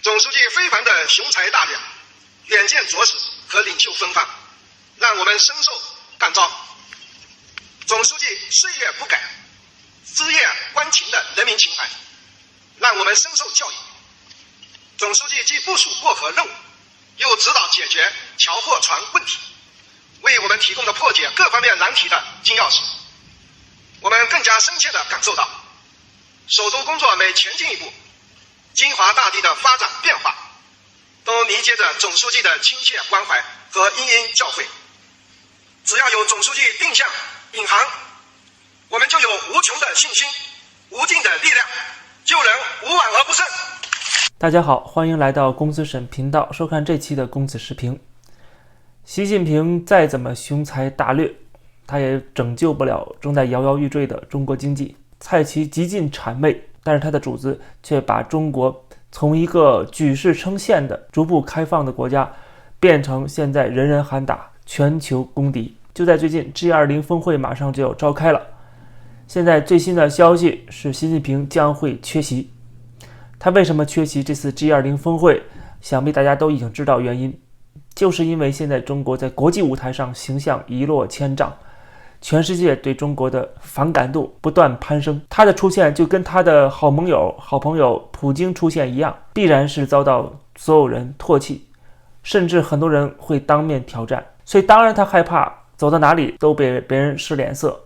总书记非凡的雄才大略、远见卓识和领袖风范，让我们深受感召。总书记岁月不改、枝叶关情的人民情怀，让我们深受教育。总书记既部署过河任务，又指导解决桥货船问题，为我们提供了破解各方面难题的金钥匙。我们更加深切地感受到，首都工作每前进一步，金华大地的发展变化都凝结着总书记的亲切关怀和殷殷教诲。只要有总书记定向引航，我们就有无穷的信心、无尽的力量，救人无往而不胜。大家好，欢迎来到公子沈频道，收看这期的公子视频。习近平再怎么雄才大略，他也拯救不了正在摇摇欲坠的中国经济。蔡奇极尽谄媚，但是他的主子却把中国从一个举世称羡的逐步开放的国家，变成现在人人喊打、全球公敌。就在最近 G20 峰会马上就要召开了，现在最新的消息是习近平将会缺席。他为什么缺席这次 G20 峰会？想必大家都已经知道原因，就是因为现在中国在国际舞台上形象一落千丈，全世界对中国的反感度不断攀升。他的出现就跟他的好盟友、好朋友普京出现一样，必然是遭到所有人唾弃，甚至很多人会当面挑战。所以当然他害怕走到哪里都被别人使脸色，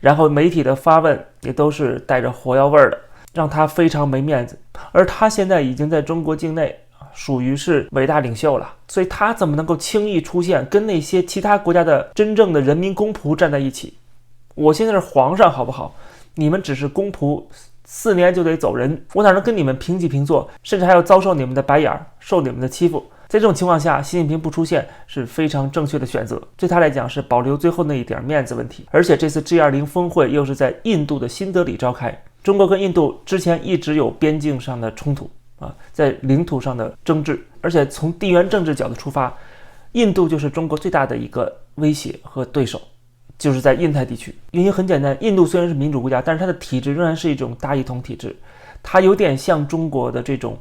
然后媒体的发问也都是带着火药味的，让他非常没面子。而他现在已经在中国境内属于是伟大领袖了，所以他怎么能够轻易出现跟那些其他国家的真正的人民公仆站在一起？我现在是皇上好不好？你们只是公仆，4年就得走人，我哪能跟你们平起平坐，甚至还要遭受你们的白眼，受你们的欺负。在这种情况下，习近平不出现是非常正确的选择，对他来讲是保留最后那一点面子问题。而且这次 G20 峰会又是在印度的新德里召开，中国跟印度之前一直有边境上的冲突在领土上的争执，而且从地缘政治角度出发，印度就是中国最大的一个威胁和对手，就是在印太地区。原因很简单，印度虽然是民主国家，但是它的体制仍然是一种大一统体制，它有点像中国的这种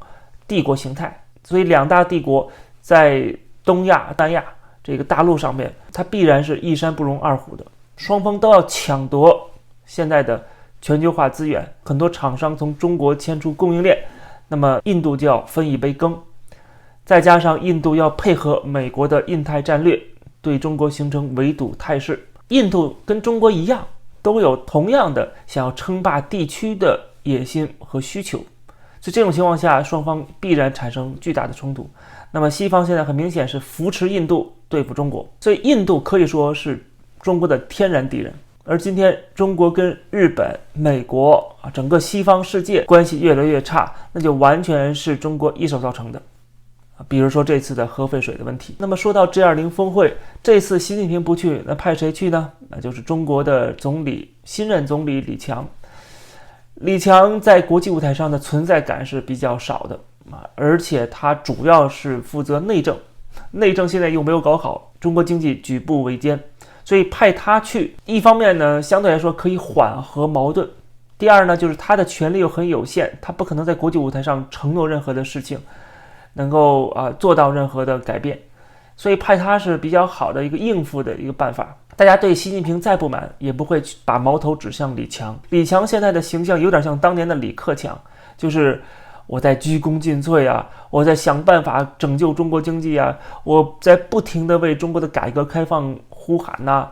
帝国形态。所以两大帝国在东亚、南亚这个大陆上面，它必然是一山不容二虎的，双方都要抢夺现在的全球化资源，很多厂商从中国迁出供应链，那么印度就要分一杯羹。再加上印度要配合美国的印太战略，对中国形成围堵态势。印度跟中国一样，都有同样的想要称霸地区的野心和需求。所以这种情况下，双方必然产生巨大的冲突。那么西方现在很明显是扶持印度对付中国，所以印度可以说是中国的天然敌人。而今天中国跟日本、美国整个西方世界关系越来越差，那就完全是中国一手造成的。比如说这次的核废水的问题。那么说到 G20 峰会，这次习近平不去，那派谁去呢？那就是中国的新任总理李强。李强在国际舞台上的存在感是比较少的，而且他主要是负责内政，内政现在又没有搞好，中国经济举步维艰，所以派他去，一方面呢相对来说可以缓和矛盾，第二呢就是他的权力又很有限，他不可能在国际舞台上承诺任何的事情，能够做到任何的改变，所以派他是比较好的一个应付的一个办法。大家对习近平再不满，也不会把矛头指向李强。李强现在的形象有点像当年的李克强，就是我在鞠躬尽瘁啊，我在想办法拯救中国经济啊，我在不停地为中国的改革开放呼喊呐，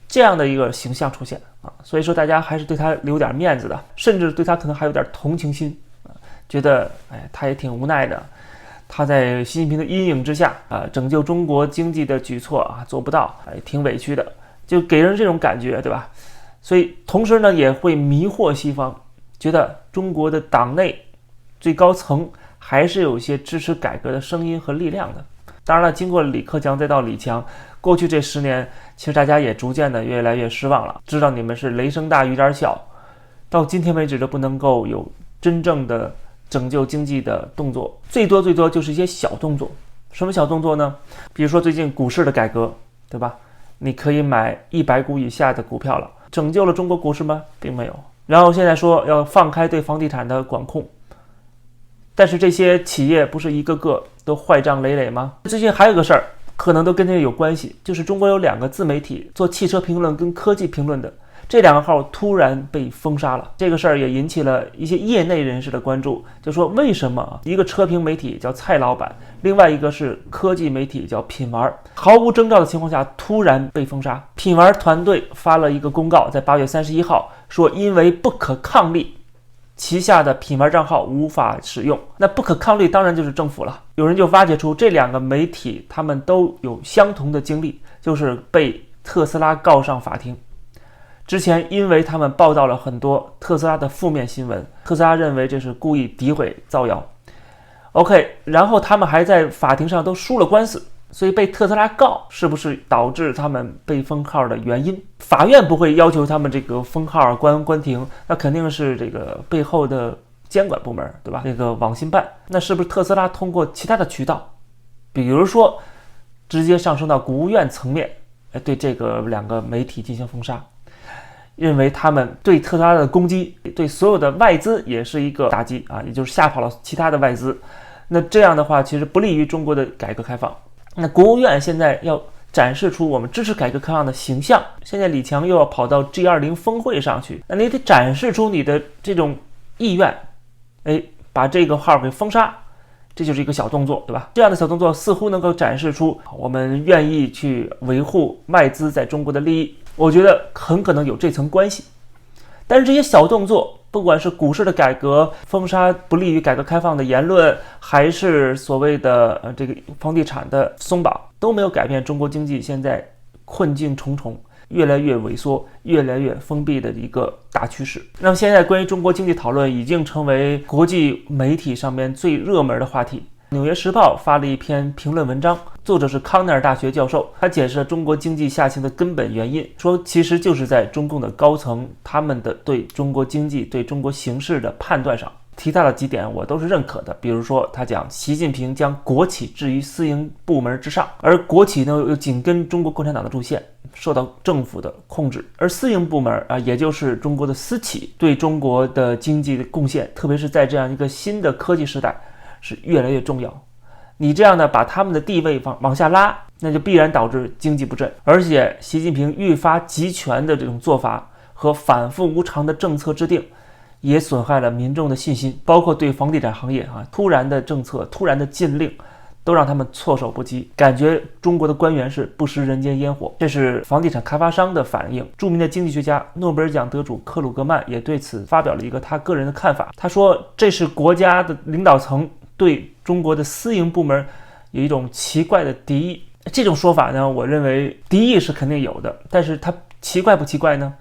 这样的一个形象出现所以说大家还是对他留点面子的，甚至对他可能还有点同情心觉得他也挺无奈的。他在习近平的阴影之下拯救中国经济的举措做不到，挺委屈的，就给人这种感觉，对吧？所以同时呢也会迷惑西方，觉得中国的党内最高层还是有一些支持改革的声音和力量的。当然了，经过李克强再到李强，过去这10年其实大家也逐渐的越来越失望了，知道你们是雷声大雨点小，到今天为止都不能够有真正的拯救经济的动作，最多就是一些小动作。什么小动作呢？比如说最近股市的改革，对吧？你可以买100股以下的股票了，拯救了中国股市吗？并没有。然后现在说要放开对房地产的管控，但是这些企业不是一个个都坏账累累吗？最近还有个事儿，可能都跟这个有关系，就是中国有2个自媒体做汽车评论跟科技评论的，这2个号突然被封杀了。这个事儿也引起了一些业内人士的关注，就说为什么一个车评媒体叫蔡老板，另外一个是科技媒体叫品玩，毫无征兆的情况下突然被封杀。品玩团队发了一个公告，在8月31号说，因为不可抗力，旗下的品玩账号无法使用。那不可抗力当然就是政府了。有人就挖掘出这2个媒体他们都有相同的经历，就是被特斯拉告上法庭。之前因为他们报道了很多特斯拉的负面新闻，特斯拉认为这是故意诋毁造谣。OK， 然后他们还在法庭上都输了官司，所以被特斯拉告是不是导致他们被封号的原因？法院不会要求他们这个封号关停，那肯定是这个背后的监管部门，对吧？这个网信办，那是不是特斯拉通过其他的渠道，比如说直接上升到国务院层面，对这个2个媒体进行封杀？认为他们对特斯拉的攻击，对所有的外资也是一个打击啊，也就是吓跑了其他的外资。那这样的话，其实不利于中国的改革开放。那国务院现在要展示出我们支持改革开放的形象，现在李强又要跑到 G20 峰会上去，那你得展示出你的这种意愿，把这个号给封杀，这就是一个小动作，对吧？这样的小动作似乎能够展示出我们愿意去维护外资在中国的利益，我觉得很可能有这层关系。但是这些小动作，不管是股市的改革、封杀不利于改革开放的言论，还是所谓的这个房地产的松绑，都没有改变中国经济现在困境重重，越来越萎缩、越来越封闭的一个大趋势。那么现在关于中国经济讨论已经成为国际媒体上面最热门的话题。纽约时报发了一篇评论文章，作者是康奈尔大学教授，他解释了中国经济下行的根本原因，说其实就是在中共的高层他们的对中国经济、对中国形势的判断上。提到了几点我都是认可的，比如说他讲习近平将国企置于私营部门之上，而国企呢又紧跟中国共产党的路线，受到政府的控制，而私营部门也就是中国的私企对中国的经济的贡献，特别是在这样一个新的科技时代是越来越重要。你这样的把他们的地位往下拉，那就必然导致经济不振。而且习近平愈发集权的这种做法和反复无常的政策制定，也损害了民众的信心，包括对房地产行业突然的政策、突然的禁令，都让他们措手不及，感觉中国的官员是不食人间烟火。这是房地产开发商的反应。著名的经济学家、诺贝尔奖得主克鲁格曼也对此发表了一个他个人的看法，他说这是国家的领导层对中国的私营部门有一种奇怪的敌意。这种说法呢，我认为敌意是肯定有的，但是它奇怪不奇怪呢？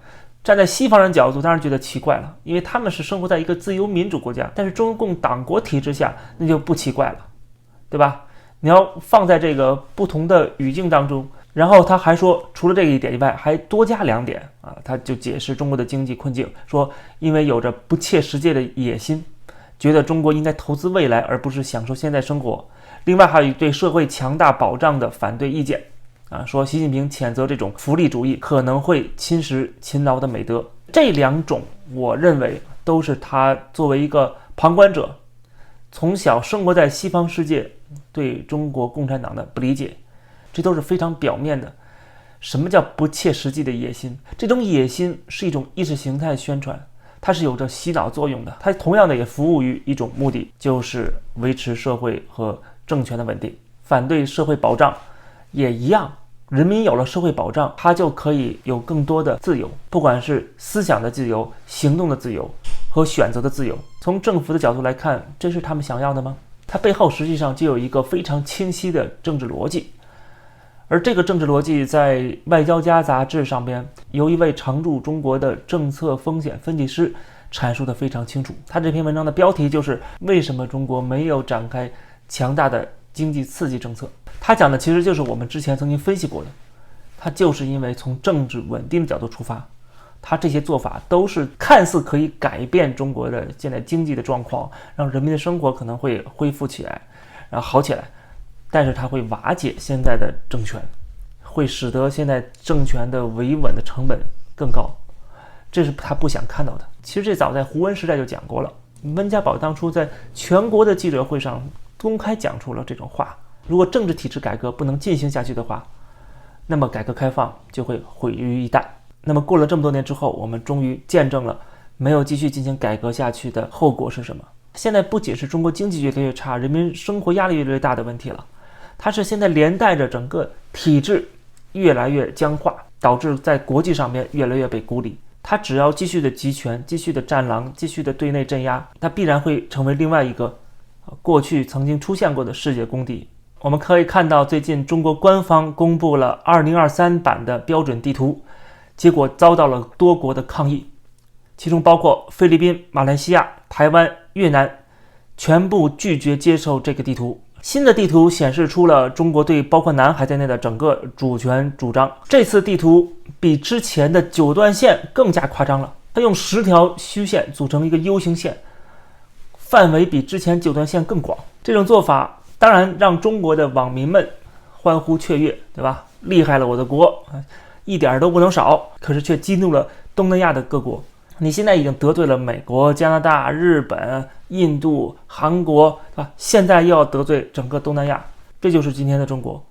站在西方人角度当然觉得奇怪了，因为他们是生活在一个自由民主国家，但是中共党国体制下那就不奇怪了，对吧？你要放在这个不同的语境当中。然后他还说，除了这一点以外，还多加2点他就解释中国的经济困境，说因为有着不切实际的野心，觉得中国应该投资未来而不是享受现在生活。另外还有对社会强大保障的反对意见说习近平谴责这种福利主义可能会侵蚀勤劳的美德。这2种我认为都是他作为一个旁观者，从小生活在西方世界，对中国共产党的不理解，这都是非常表面的。什么叫不切实际的野心？这种野心是一种意识形态宣传，它是有着洗脑作用的，它同样的也服务于一种目的，就是维持社会和政权的稳定。反对社会保障也一样，人民有了社会保障，他就可以有更多的自由，不管是思想的自由、行动的自由和选择的自由。从政府的角度来看，这是他们想要的吗？它背后实际上就有一个非常清晰的政治逻辑，而这个政治逻辑在《外交家》杂志上边由一位常驻中国的政策风险分析师阐述得非常清楚。他这篇文章的标题就是为什么中国没有展开强大的经济刺激政策。他讲的其实就是我们之前曾经分析过的，他就是因为从政治稳定的角度出发，他这些做法都是看似可以改变中国的现在经济的状况，让人民的生活可能会恢复起来，然后好起来，但是它会瓦解现在的政权，会使得现在政权的维稳的成本更高，这是他不想看到的。其实这早在胡温时代就讲过了，温家宝当初在全国的记者会上公开讲出了这种话：如果政治体制改革不能进行下去的话，那么改革开放就会毁于一旦。那么过了这么多年之后，我们终于见证了没有继续进行改革下去的后果是什么？现在不仅是中国经济越来越差，人民生活压力越来越大的问题了，它是现在连带着整个体制越来越僵化，导致在国际上面越来越被孤立。它只要继续的集权，继续的战狼，继续的对内镇压，它必然会成为另外一个过去曾经出现过的世界公敌。我们可以看到，最近中国官方公布了2023版的标准地图，结果遭到了多国的抗议，其中包括菲律宾、马来西亚、台湾、越南，全部拒绝接受这个地图。新的地图显示出了中国对包括南海在内的整个主权主张。这次地图比之前的九段线更加夸张了，它用10条虚线组成一个 U 型线，范围比之前九段线更广。这种做法当然让中国的网民们欢呼雀跃，对吧？厉害了我的国，一点都不能少。可是却激怒了东南亚的各国。你现在已经得罪了美国、加拿大、日本、印度、韩国，对吧？现在又要得罪整个东南亚，这就是今天的中国。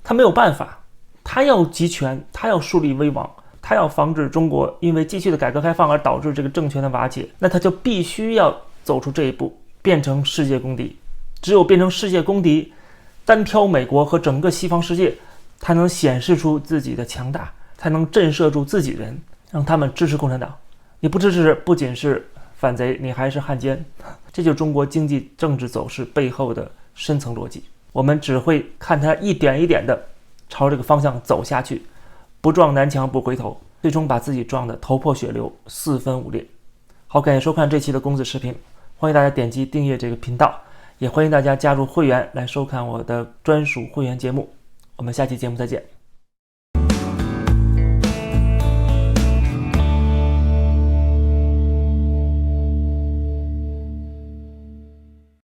他没有办法，他要集权，他要树立威望，他要防止中国因为继续的改革开放而导致这个政权的瓦解，那他就必须要走出这一步，变成世界公敌。只有变成世界公敌，单挑美国和整个西方世界，才能显示出自己的强大，才能震慑住自己人，让他们支持共产党。你不支持，不仅是反贼，你还是汉奸。这就是中国经济政治走势背后的深层逻辑。我们只会看它一点一点的朝这个方向走下去，不撞南墙不回头，最终把自己撞得头破血流，四分五裂。好，感谢收看这期的公子视频，欢迎大家点击订阅这个频道，也欢迎大家加入会员来收看我的专属会员节目。我们下期节目再见。